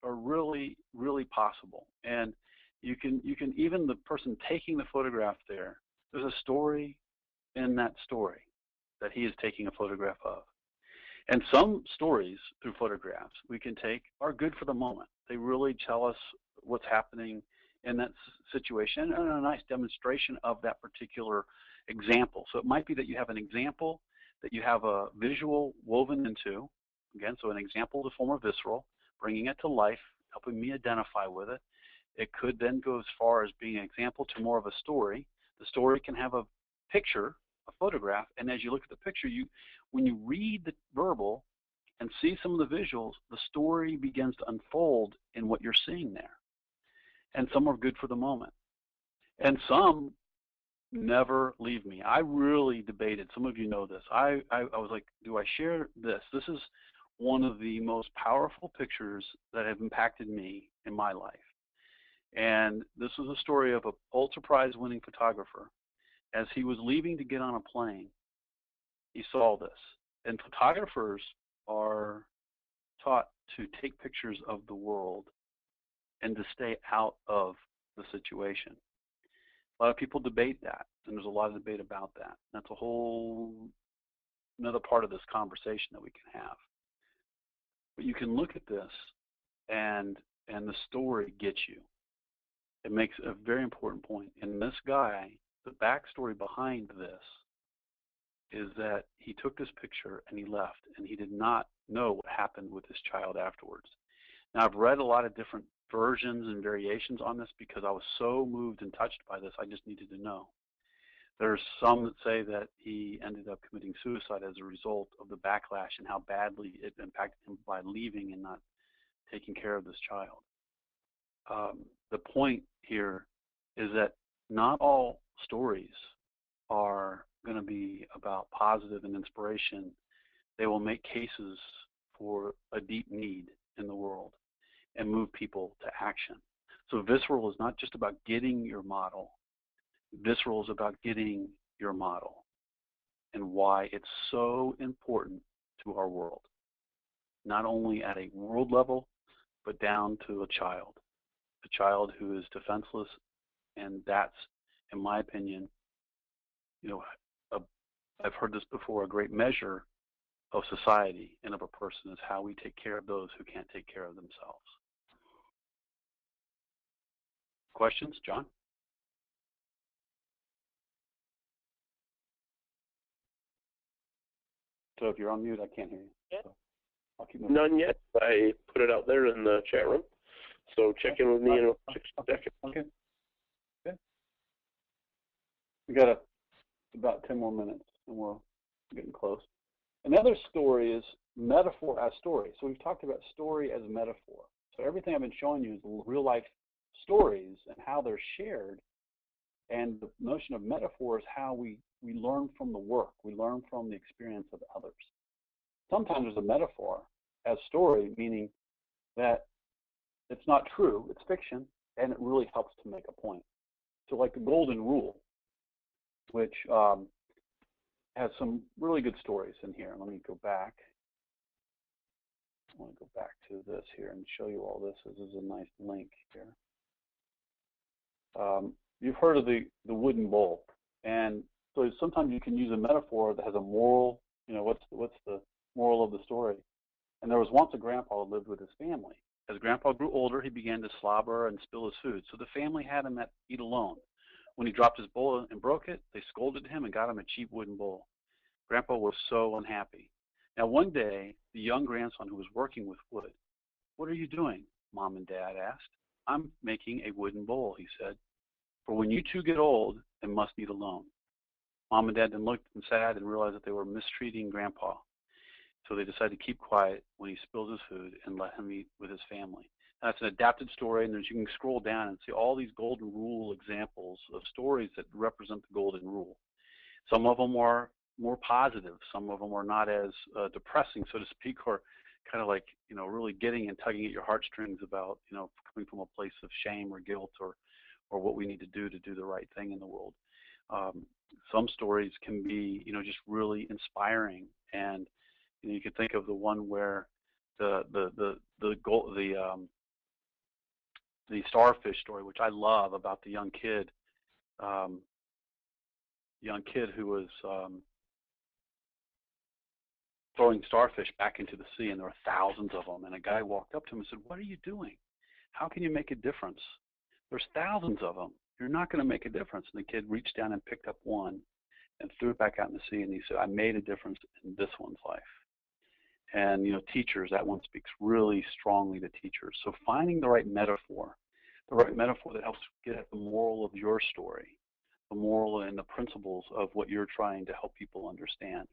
are really, really possible. And you can even the person taking the photograph there's a story in that story that he is taking a photograph of. And some stories through photographs we can take are good for the moment. They really tell us what's happening in that situation and a nice demonstration of that particular example. So it might be that you have an example that you have a visual woven into. Again, so an example is a form of visceral, bringing it to life, helping me identify with it. It could then go as far as being an example to more of a story. The story can have a picture, a photograph, and as you look at the picture, when you read the verbal and see some of the visuals, the story begins to unfold in what you're seeing there. And some are good for the moment. And some never leave me. I really debated. Some of you know this. I was like, do I share this? This is one of the most powerful pictures that have impacted me in my life. And this was a story of a Pulitzer Prize winning photographer. As he was leaving to get on a plane, he saw this. And photographers are taught to take pictures of the world and to stay out of the situation. A lot of people debate that, and there's a lot of debate about that. That's a whole another part of this conversation that we can have. But you can look at this, and the story gets you. It makes a very important point. And this guy, the backstory behind this is that he took this picture and he left, and he did not know what happened with his child afterwards. Now, I've read a lot of different versions and variations on this because I was so moved and touched by this, I just needed to know. There's some that say that he ended up committing suicide as a result of the backlash and how badly it impacted him by leaving and not taking care of this child. The point here is that not all stories are going to be about positive and inspiration. They will make cases for a deep need in the world and move people to action. So visceral is not just about getting your model. Visceral is about getting your model and why it's so important to our world, not only at a world level, but down to a child who is defenseless. And that's, in my opinion, I've heard this before, a great measure of society and of a person is how we take care of those who can't take care of themselves. Questions, John? So if you're on mute, I can't hear you. So I'll keep moving. None yet. I put it out there in the chat room. So check in with me in 6 seconds. Okay. Good. We got about 10 more minutes, and we're getting close. Another story is metaphor as story. So we've talked about story as metaphor. So everything I've been showing you is real-life stories and how they're shared. And the notion of metaphor is how we learn from the work. We learn from the experience of others. Sometimes there's a metaphor as story, meaning that it's not true, it's fiction, and it really helps to make a point. So like the Golden Rule, which has some really good stories in here. Let me go back. I want to go back to this here and show you all this. This is a nice link here. You've heard of the wooden bowl, and so sometimes you can use a metaphor that has a moral. What's the moral of the story? And there was once a grandpa who lived with his family. As grandpa grew older, he began to slobber and spill his food, so the family had him eat alone. When he dropped his bowl and broke it, they scolded him and got him a cheap wooden bowl. Grandpa was so unhappy. Now one day, the young grandson who was working with wood, "What are you doing?" Mom and Dad asked. "I'm making a wooden bowl," he said, "for when you two get old and must eat alone." Mom and Dad then looked and sad and realized that they were mistreating Grandpa. So they decided to keep quiet when he spilled his food and let him eat with his family. Now, it's an adapted story, and you can scroll down and see all these golden rule examples of stories that represent the golden rule. Some of them are more positive. Some of them are not as depressing, so to speak, or kind of like, you know, really getting and tugging at your heartstrings about, you know, coming from a place of shame or guilt or what we need to do the right thing in the world. Some stories can be, you know, just really inspiring, and you know, you can think of the one where the starfish story, which I love, about the young kid who was throwing starfish back into the sea, and there were thousands of them. And a guy walked up to him and said, "What are you doing? How can you make a difference? There's thousands of them. You're not going to make a difference." And the kid reached down and picked up one and threw it back out in the sea, and he said, "I made a difference in this one's life." And, you know, teachers, that one speaks really strongly to teachers. So finding the right metaphor that helps get at the moral of your story, the moral and the principles of what you're trying to help people understand,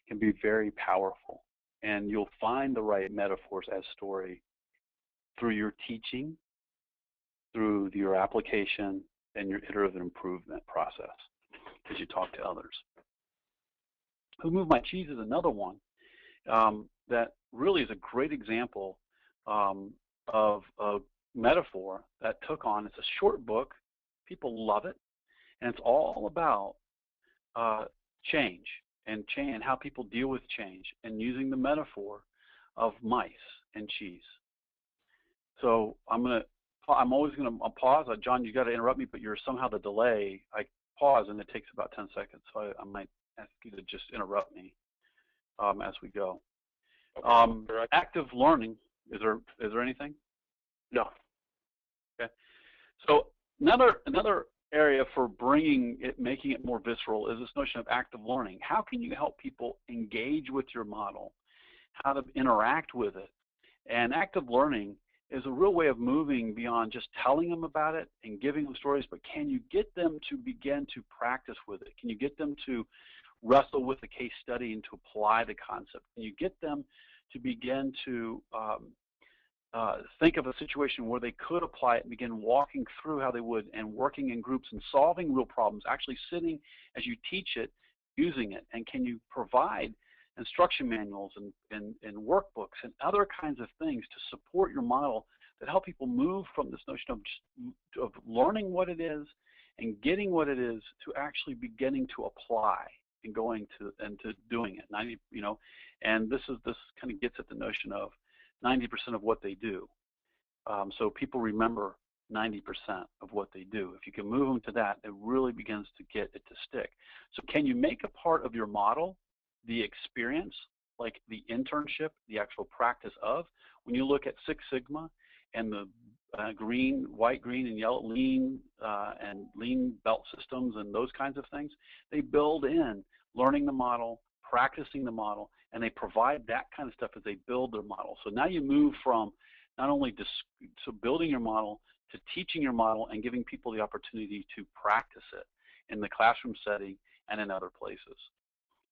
can be very powerful. And you'll find the right metaphors as story through your teaching, through your application, and your iterative improvement process as you talk to others. Who Moved My Cheese is another one that really is a great example of a metaphor that took on. It's a short book. People love it. And it's all about change and how people deal with change, and using the metaphor of mice and cheese. So I'm always going to pause. John, you got to interrupt me, but you're somehow the delay. I pause and it takes about 10 seconds. So I might ask you to just interrupt me as we go. Okay. Active learning. Is there anything? No. Okay. So another area for making it more visceral is this notion of active learning. How can you help people engage with your model, how to interact with it? And active learning is a real way of moving beyond just telling them about it and giving them stories, but can you get them to begin to practice with it? Can you get them to wrestle with the case study and to apply the concept? Can you get them to begin to think of a situation where they could apply it and begin walking through how they would, and working in groups and solving real problems, actually sitting as you teach it, using it? And can you provide instruction manuals and workbooks and other kinds of things to support your model that help people move from this notion of learning what it is and getting what it is to actually beginning to apply and going to doing it? And this kind of gets at the notion of 90% of what they do. So people remember 90% of what they do. If you can move them to that, it really begins to get it to stick. So can you make a part of your model the experience, like the internship, the actual practice of? When you look at Six Sigma and the white, green, and yellow, lean and lean belt systems and those kinds of things, they build in learning the model, practicing the model, and they provide that kind of stuff as they build their model. So now you move from not only building your model to teaching your model and giving people the opportunity to practice it in the classroom setting and in other places.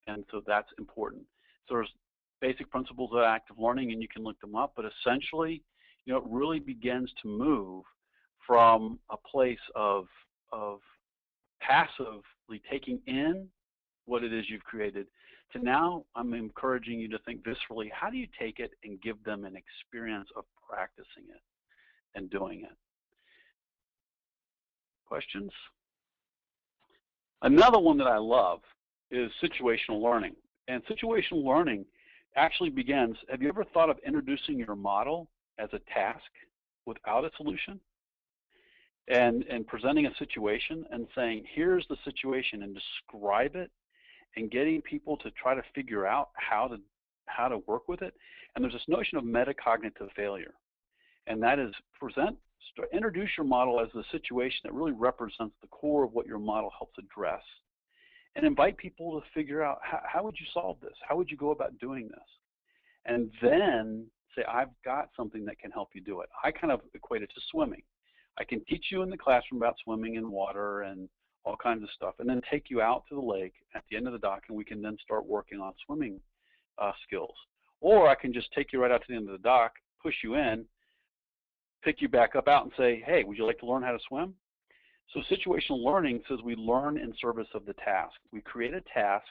And so that's important. So there's basic principles of active learning, and you can look them up, but essentially, you know, it really begins to move from a place of passively taking in what it is you've created to now I'm encouraging you to think viscerally. How do you take it and give them an experience of practicing it and doing it? Questions? Another one that I love is situational learning. And situational learning actually begins, have you ever thought of introducing your model as a task without a solution? And presenting a situation and saying, here's the situation, and describe it, and getting people to try to figure out how to work with it. And there's this notion of metacognitive failure. And that is introduce your model as the situation that really represents the core of what your model helps address. And invite people to figure out, how would you solve this? How would you go about doing this? And then say, I've got something that can help you do it. I kind of equate it to swimming. I can teach you in the classroom about swimming in water and all kinds of stuff, and then take you out to the lake at the end of the dock, and we can then start working on swimming skills. Or I can just take you right out to the end of the dock, push you in, pick you back up out and say, hey, would you like to learn how to swim? So situational learning says we learn in service of the task. We create a task,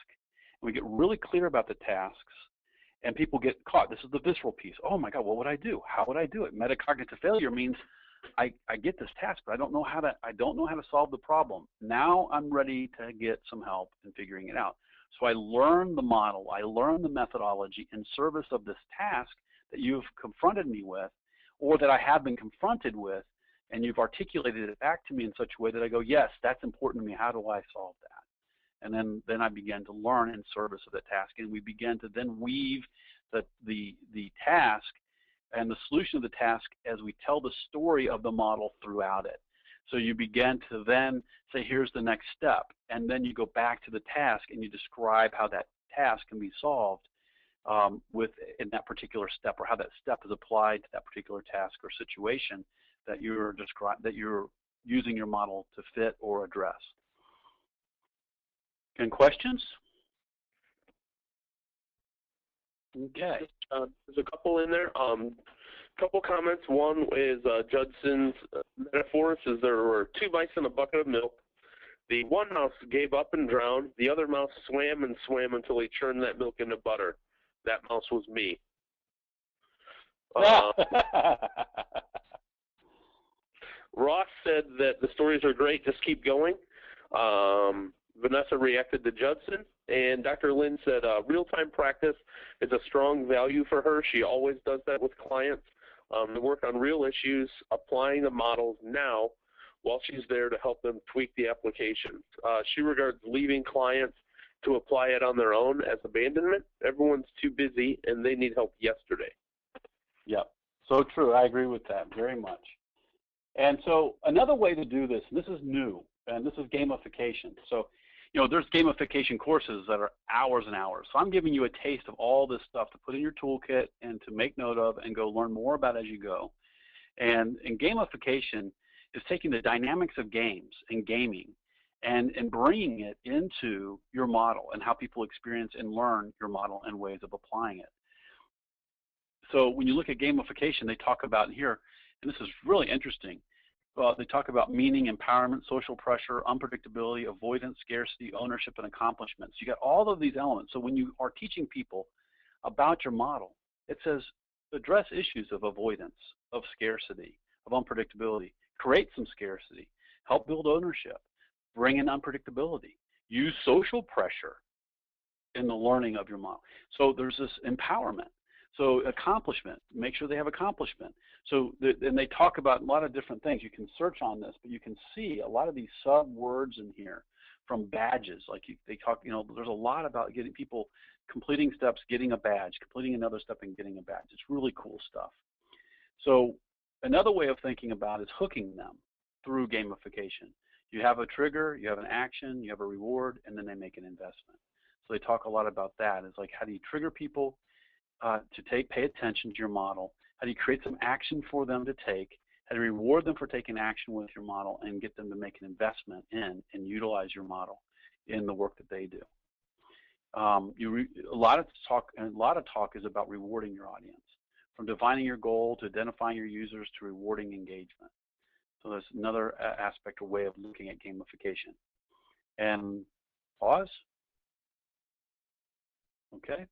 and we get really clear about the tasks, and people get caught. This is the visceral piece. Oh my God, what would I do? How would I do it? Metacognitive failure means I get this task, but I don't know how to solve the problem. Now I'm ready to get some help in figuring it out. So I learn the model, I learn the methodology in service of this task that you've confronted me with, or that I have been confronted with, and you've articulated it back to me in such a way that I go, yes, that's important to me. How do I solve that? And then I begin to learn in service of the task, and we begin to then weave the task and the solution of the task as we tell the story of the model throughout it. So you begin to then say, here's the next step, and then you go back to the task and you describe how that task can be solved in that particular step, or how that step is applied to that particular task or situation that you're using your model to fit or address. Any questions? Okay. There's a couple in there. Couple comments. One is Judson's metaphor says there were two mice in a bucket of milk. The one mouse gave up and drowned. The other mouse swam and swam until he churned that milk into butter. That mouse was me. Ross said that the stories are great, just keep going. Vanessa reacted to Judson, and Dr. Lynn said real-time practice is a strong value for her. She always does that with clients. To work on real issues, applying the models now while she's there to help them tweak the applications. She regards leaving clients to apply it on their own as abandonment. Everyone's too busy, and they need help yesterday. Yep, so true. I agree with that very much. And so another way to do this, and this is new, and this is gamification. So, there's gamification courses that are hours and hours. So I'm giving you a taste of all this stuff to put in your toolkit and to make note of and go learn more about as you go. And gamification is taking the dynamics of games and gaming and bringing it into your model and how people experience and learn your model and ways of applying it. So when you look at gamification, they talk about here, and this is really interesting, they talk about meaning, empowerment, social pressure, unpredictability, avoidance, scarcity, ownership, and accomplishments. You got all of these elements. So when you are teaching people about your model, it says address issues of avoidance, of scarcity, of unpredictability, create some scarcity, help build ownership, bring in unpredictability, use social pressure in the learning of your model. So there's this empowerment. So accomplishment, make sure they have accomplishment. So and they talk about a lot of different things. You can search on this, but you can see a lot of these sub words in here from badges. Like they talk, there's a lot about getting people completing steps, getting a badge, completing another step and getting a badge. It's really cool stuff. So another way of thinking about it is hooking them through gamification. You have a trigger, you have an action, you have a reward, and then they make an investment. So they talk a lot about that. It's like, how do you trigger people to pay attention to your model? How do you create some action for them to take? How do you reward them for taking action with your model and get them to make an investment in and utilize your model in the work that they do? A lot of talk is about rewarding your audience, from defining your goal to identifying your users to rewarding engagement. So that's another aspect or way of looking at gamification. And pause. Okay.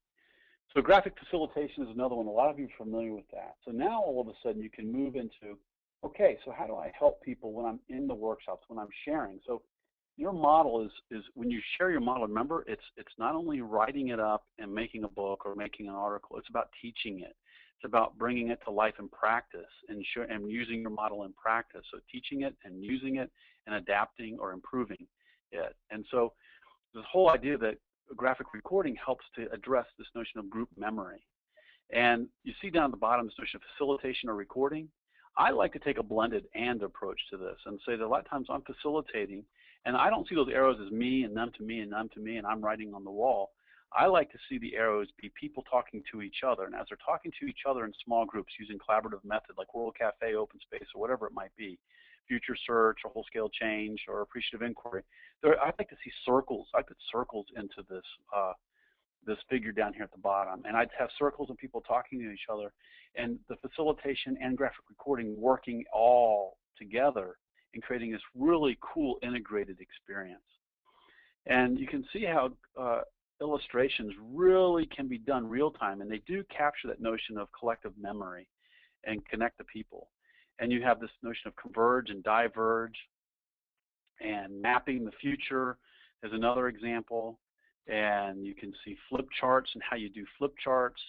So graphic facilitation is another one. A lot of you are familiar with that. So now all of a sudden you can move into, okay, so how do I help people when I'm in the workshops, when I'm sharing? So your model is when you share your model, remember, it's not only writing it up and making a book or making an article, it's about teaching it. It's about bringing it to life in practice and using your model in practice. So teaching it and using it and adapting or improving it. And so this whole idea that graphic recording helps to address this notion of group memory. And you see down at the bottom this notion of facilitation or recording. I like to take a blended and approach to this and say that a lot of times I'm facilitating, and I don't see those arrows as me and them to me and them to me and I'm writing on the wall. I like to see the arrows be people talking to each other, and as they're talking to each other in small groups using collaborative method like World Cafe, Open Space, or whatever it might be, future search or whole scale change or appreciative inquiry, I like to see circles. I put circles into this this figure down here at the bottom, and I'd have circles of people talking to each other, and the facilitation and graphic recording working all together in creating this really cool integrated experience. And you can see how illustrations really can be done real time, and they do capture that notion of collective memory and connect the people. And you have this notion of converge and diverge, and mapping the future is another example. And you can see flip charts and how you do flip charts.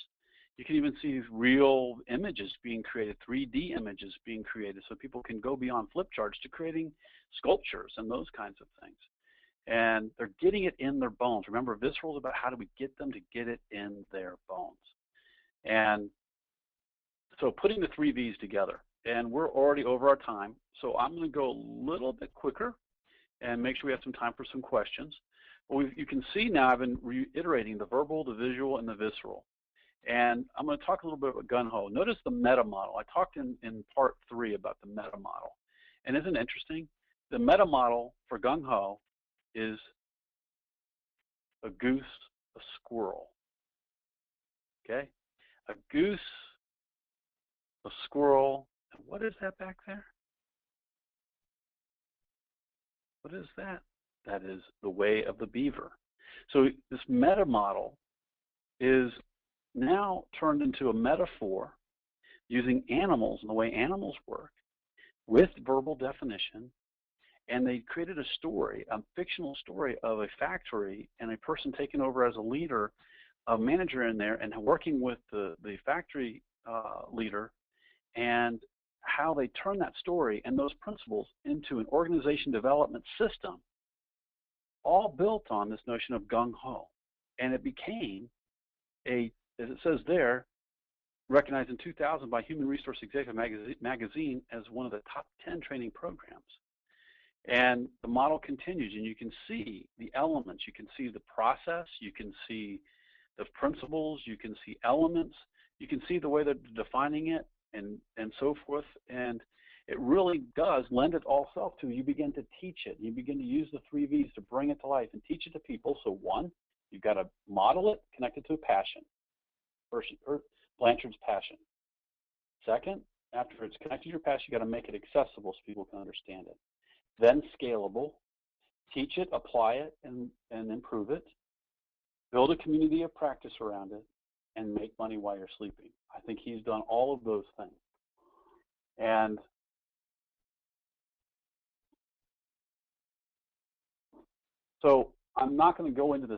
You can even see real images being created, 3D images being created, so people can go beyond flip charts to creating sculptures and those kinds of things. And they're getting it in their bones. Remember, visceral is about how do we get them to get it in their bones. And so putting the 3 V's together. And we're already over our time, so I'm going to go a little bit quicker and make sure we have some time for some questions. But you can see now I've been reiterating the verbal, the visual, and the visceral. And I'm going to talk a little bit about Gung Ho. Notice the meta model. I talked in part 3 about the meta model. And isn't it interesting? The meta model for Gung Ho is a goose, a squirrel. Okay? A goose, a squirrel, and what is that back there? What is that? That is the way of the beaver. So this meta model is now turned into a metaphor using animals and the way animals work with verbal definition. And they created a story, a fictional story of a factory and a person taking over as a leader, a manager in there, and working with the factory leader, and how they turn that story and those principles into an organization development system, all built on this notion of Gung Ho. And it became a, as it says there, recognized in 2000 by Human Resource Executive magazine as one of the top 10 training programs. And the model continues, and you can see the elements, you can see the process, you can see the principles, you can see elements, you can see the way they're defining it, and so forth. And it really does lend it all self to you begin to teach it. You begin to use the 3 V's to bring it to life and teach it to people. So one, you've got to model it, connect it to a passion, Blanchard's passion. Second, after it's connected to your passion, you've got to make it accessible so people can understand it. Then scalable, teach it, apply it, and improve it. Build a community of practice around it, and make money while you're sleeping. I think he's done all of those things. And so I'm not going to go into the